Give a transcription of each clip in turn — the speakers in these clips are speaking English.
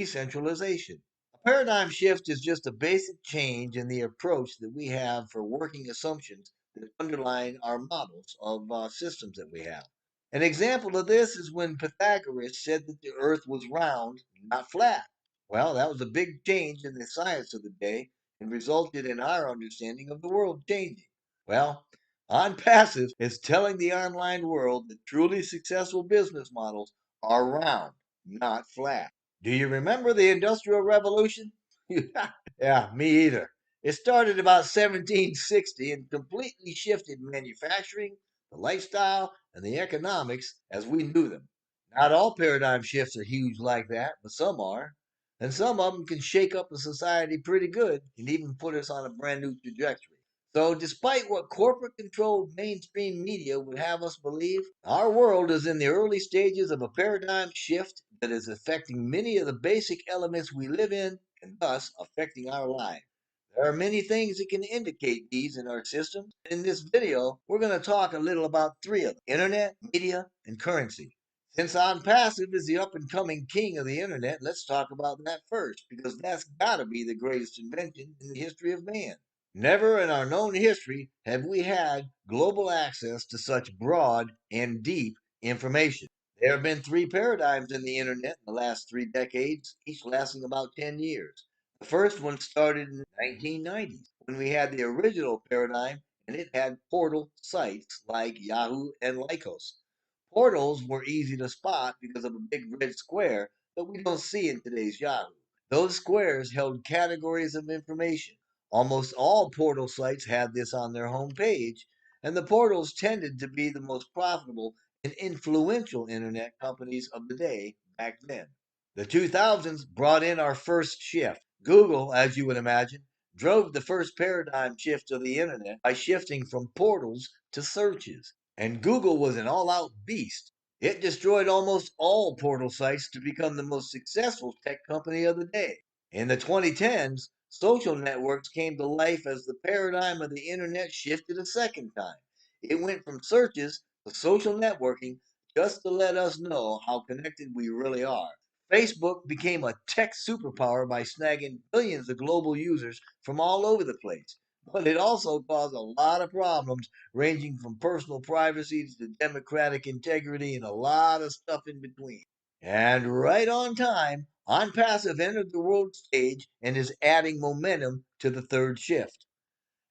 decentralization. A paradigm shift is just a basic change in the approach that we have for working assumptions that underlie our models of systems that we have. An example of this is when Pythagoras said that the earth was round, not flat. Well, that was a big change in the science of the day and resulted in our understanding of the world changing. Well, on passive is telling the online world that truly successful business models are round, not flat. Do you remember the Industrial Revolution? Yeah, me either. It started about 1760 and completely shifted manufacturing, the lifestyle, and the economics as we knew them. Not all paradigm shifts are huge like that, but some are. And some of them can shake up a society pretty good and even put us on a brand new trajectory. So, despite what corporate controlled mainstream media would have us believe, our world is in the early stages of a paradigm shift that is affecting many of the basic elements we live in and thus affecting our lives. There are many things that can indicate these in our systems. In this video, we're going to talk a little about three of them: internet, media, and currency. Since OnPassive is the up and coming king of the internet, let's talk about that first, because that's got to be the greatest invention in the history of man. Never in our known history have we had global access to such broad and deep information. There have been three paradigms in the internet in the last 3 decades, each lasting about 10 years. The first one started in the 1990s when we had the original paradigm, and it had portal sites like Yahoo and Lycos. Portals were easy to spot because of a big red square that we don't see in today's Yahoo. Those squares held categories of information. Almost all portal sites had this on their home page, and the portals tended to be the most profitable and influential internet companies of the day back then. The 2000s brought in our first shift. Google, as you would imagine, drove the first paradigm shift of the internet by shifting from portals to searches. And Google was an all out beast. It destroyed almost all portal sites to become the most successful tech company of the day. In the 2010s, social networks came to life as the paradigm of the internet shifted a second time. It went from searches to social networking just to let us know how connected we really are. Facebook became a tech superpower by snagging billions of global users from all over the place. But it also caused a lot of problems, ranging from personal privacy to democratic integrity and a lot of stuff in between. And right on time, OnPassive entered the world stage and is adding momentum to the third shift.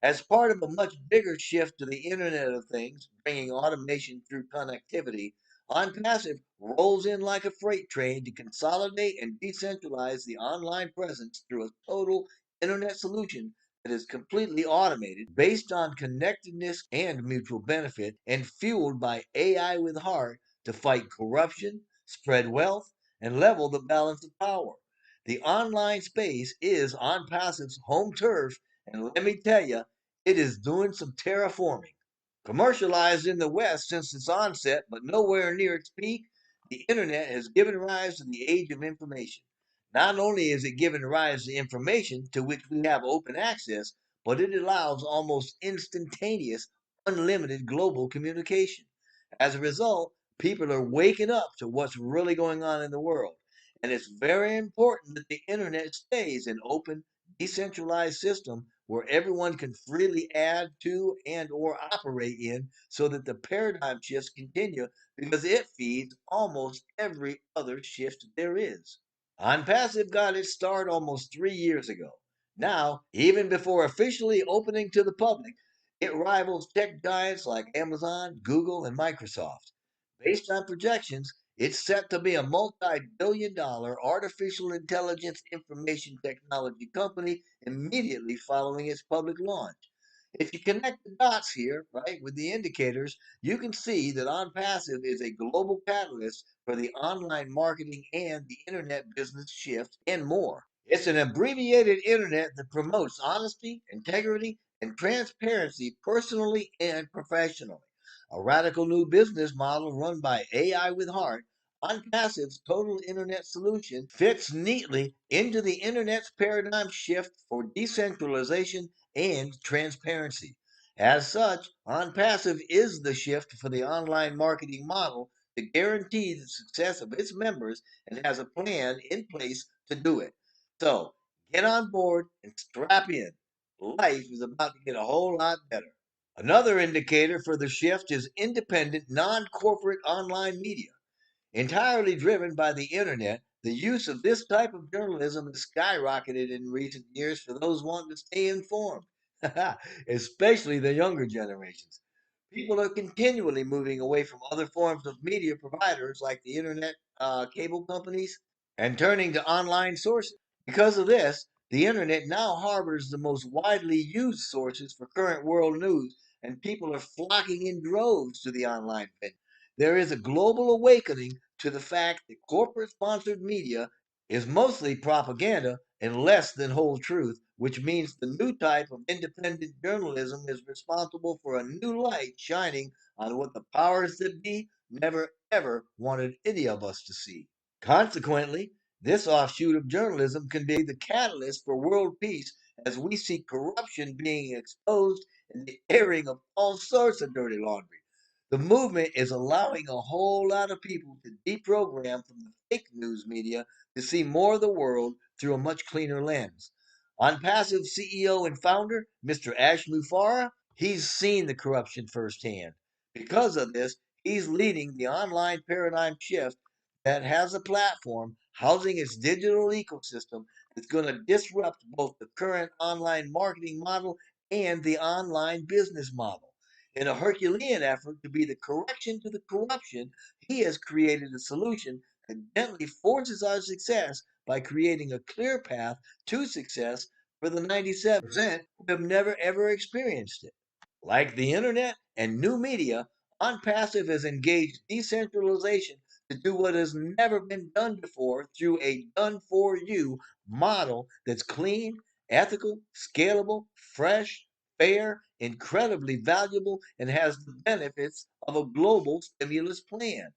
As part of a much bigger shift to the Internet of Things, bringing automation through connectivity, OnPassive rolls in like a freight train to consolidate and decentralize the online presence through a total Internet solution that is completely automated, based on connectedness and mutual benefit, and fueled by AI with heart to fight corruption, spread wealth, and level the balance of power. The online space is OnPassive's home turf, and let me tell you, it is doing some terraforming. Commercialized in the West since its onset, but nowhere near its peak, the internet has given rise to the age of information. Not only is it given rise to information to which we have open access, but it allows almost instantaneous, unlimited global communication. As a result, people are waking up to what's really going on in the world. And it's very important that the internet stays an open, decentralized system where everyone can freely add to and or operate in, so that the paradigm shifts continue, because it feeds almost every other shift there is. OnPassive got its start almost 3 years ago. Now, even before officially opening to the public, it rivals tech giants like Amazon, Google, and Microsoft. Based on projections, it's set to be a multi-billion-dollar artificial intelligence information technology company immediately following its public launch. If you connect the dots here, right, with the indicators, you can see that OnPassive is a global catalyst for the online marketing and the internet business shift and more. It's an abbreviated internet that promotes honesty, integrity, and transparency personally and professionally. A radical new business model run by AI with heart. OnPassive's total internet solution fits neatly into the internet's paradigm shift for decentralization and transparency. As such, OnPassive is the shift for the online marketing model to guarantee the success of its members, and has a plan in place to do it. So get on board and strap in. Life is about to get a whole lot better. Another indicator for the shift is independent, non corporate online media. Entirely driven by the internet, the use of this type of journalism has skyrocketed in recent years for those wanting to stay informed, especially the younger generations. People are continually moving away from other forms of media providers like the internet, cable companies, and turning to online sources. Because of this, the internet now harbors the most widely used sources for current world news, and people are flocking in droves to the online venue. There is a global awakening to the fact that corporate sponsored media is mostly propaganda and less than whole truth, which means the new type of independent journalism is responsible for a new light shining on what the powers that be never ever wanted any of us to see. Consequently, this offshoot of journalism can be the catalyst for world peace as we see corruption being exposed and the airing of all sorts of dirty laundry. The movement is allowing a whole lot of people to deprogram from the fake news media to see more of the world through a much cleaner lens. OnPassive CEO and founder, Mr. Ash Mufarah, he's seen the corruption firsthand. Because of this, he's leading the online paradigm shift that has a platform housing its digital ecosystem that's going to disrupt both the current online marketing model and the online business model. In a Herculean effort to be the correction to the corruption, he has created a solution that gently forces our success by creating a clear path to success for the 97% who have never ever experienced it. Like the internet and new media, OnPassive has engaged decentralization to do what has never been done before through a done for you model that's clean, ethical, scalable, fresh, fair, incredibly valuable, and has the benefits of a global stimulus plan.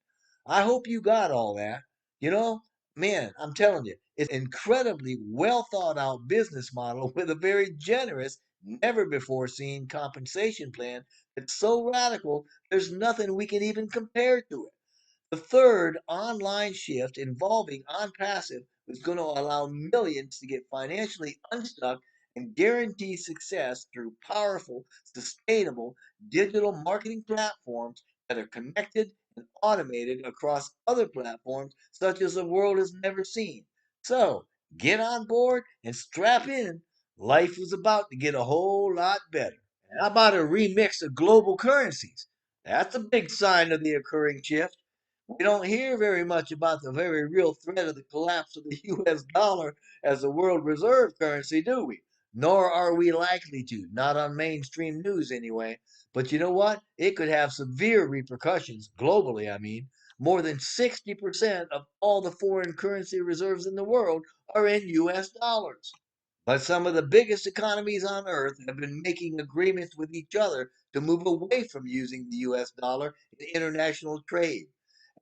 I hope you got all that. You know, man, I'm telling you, it's an incredibly well thought out business model with a very generous, never before seen compensation plan that's so radical, there's nothing we can even compare to it. The third online shift involving OnPassive is going to allow millions to get financially unstuck and guarantee success through powerful, sustainable digital marketing platforms that are connected and automated across other platforms such as the world has never seen. So get on board and strap in. Life is about to get a whole lot better. How about a remix of global currencies? That's a big sign of the occurring shift. We don't hear very much about the very real threat of the collapse of the US dollar as the world reserve currency, do we? Nor are we likely to, not on mainstream news anyway. But you know what? It could have severe repercussions, globally, I mean. More than 60% of all the foreign currency reserves in the world are in US dollars. But some of the biggest economies on earth have been making agreements with each other to move away from using the US dollar in international trade.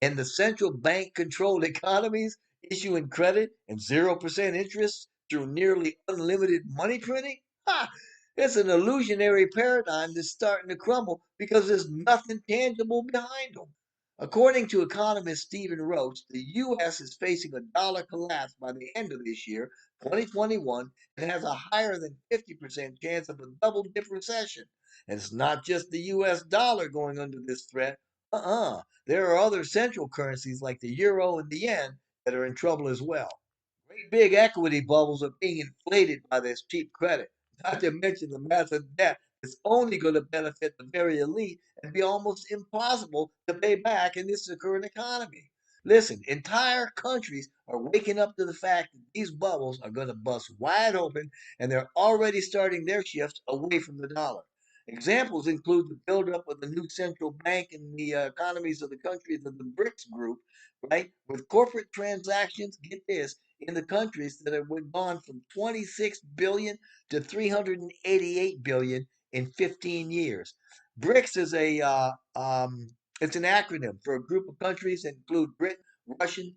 And the central bank controlled economies issuing credit and 0% interest through nearly unlimited money printing? Ha! It's an illusionary paradigm that's starting to crumble because there's nothing tangible behind them. According to economist Stephen Roach, the U.S. is facing a dollar collapse by the end of this year, 2021, and has a higher than 50% chance of a double dip recession. And it's not just the U.S. dollar going under this threat. There are other central currencies like the euro and the yen that are in trouble as well. Great big equity bubbles are being inflated by this cheap credit, not to mention the massive debt that's only going to benefit the very elite and be almost impossible to pay back in this current economy. Listen, entire countries are waking up to the fact that these bubbles are going to bust wide open and they're already starting their shifts away from the dollar. Examples include the buildup of the new central bank in the economies of the countries of the BRICS group, right? With corporate transactions, get this, in the countries that have gone from 26 billion to 388 billion in 15 years. BRICS is a it's an acronym for a group of countries that include Britain, Russian,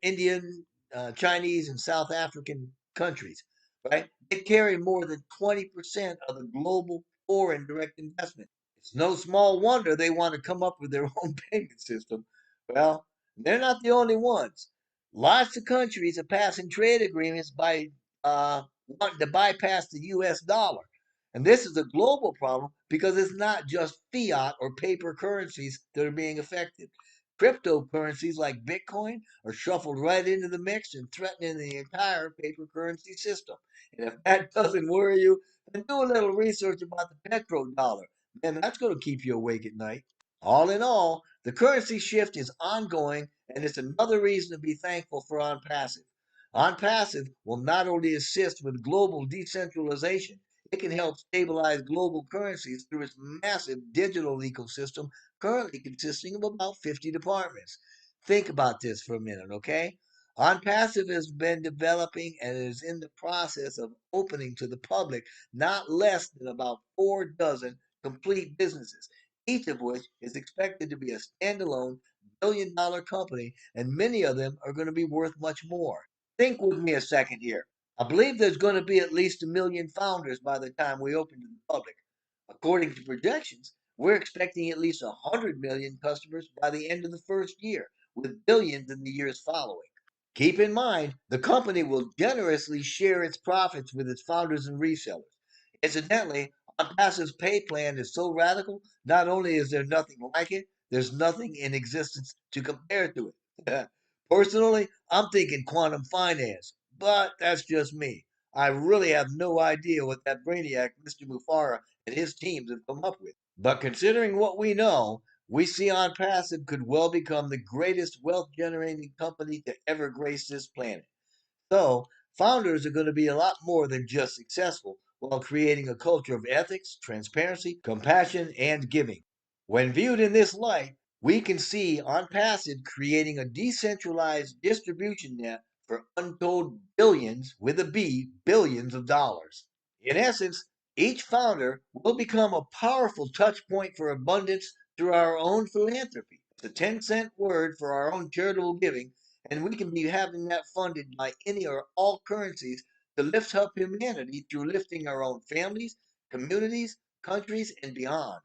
Indian, Chinese, and South African countries. Right? They carry more than 20% of the global foreign direct investment. It's no small wonder they want to come up with their own payment system. Well, they're not the only ones. Lots of countries are passing trade agreements by wanting to bypass the US dollar. And this is a global problem because it's not just fiat or paper currencies that are being affected. Cryptocurrencies like Bitcoin are shuffled right into the mix and threatening the entire paper currency system. And if that doesn't worry you, then do a little research about the petrodollar. Man, that's going to keep you awake at night. All in all, the currency shift is ongoing, and it's another reason to be thankful for OnPassive. OnPassive will not only assist with global decentralization, it can help stabilize global currencies through its massive digital ecosystem, currently consisting of about 50 departments. Think about this for a minute, okay? OnPassive has been developing and is in the process of opening to the public not less than about 4 dozen complete businesses, each of which is expected to be a standalone billion-dollar company, and many of them are going to be worth much more. Think with me a second here. I believe there's going to be at least 1 million founders by the time we open to the public. According to projections, we're expecting at least 100 million customers by the end of the first year, with billions in the years following. Keep in mind, the company will generously share its profits with its founders and resellers. Incidentally, OnPassive's pay plan is so radical, not only is there nothing like it, there's nothing in existence to compare to it. Personally, I'm thinking quantum finance, but that's just me. I really have no idea what that brainiac, Mr. Mufara, and his teams have come up with. But considering what we know, we see OnPassive could well become the greatest wealth generating company to ever grace this planet. So, founders are going to be a lot more than just successful while creating a culture of ethics, transparency, compassion, and giving. When viewed in this light, we can see OnPassive creating a decentralized distribution net for untold billions, with a B, billions of dollars. In essence, each founder will become a powerful touch point for abundance through our own philanthropy. It's a 10-cent word for our own charitable giving, and we can be having that funded by any or all currencies to lift up humanity through lifting our own families, communities, countries, and beyond.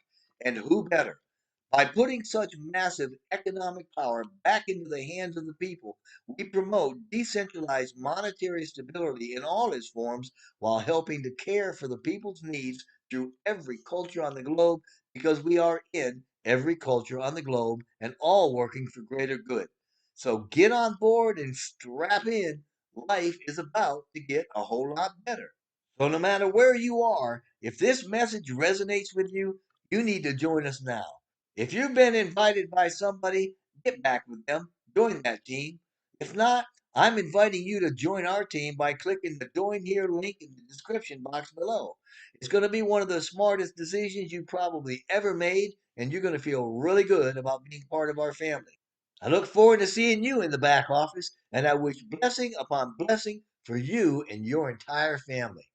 And who better? By putting such massive economic power back into the hands of the people, we promote decentralized monetary stability in all its forms while helping to care for the people's needs through every culture on the globe, because we are in every culture on the globe and all working for greater good. So get on board and strap in. Life is about to get a whole lot better. So, no matter where you are, if this message resonates with you, you need to join us now. If you've been invited by somebody, get back with them, join that team. If not, I'm inviting you to join our team by clicking the Join Here link in the description box below. It's going to be one of the smartest decisions you probably ever made, and you're going to feel really good about being part of our family. I look forward to seeing you in the back office, and I wish blessing upon blessing for you and your entire family.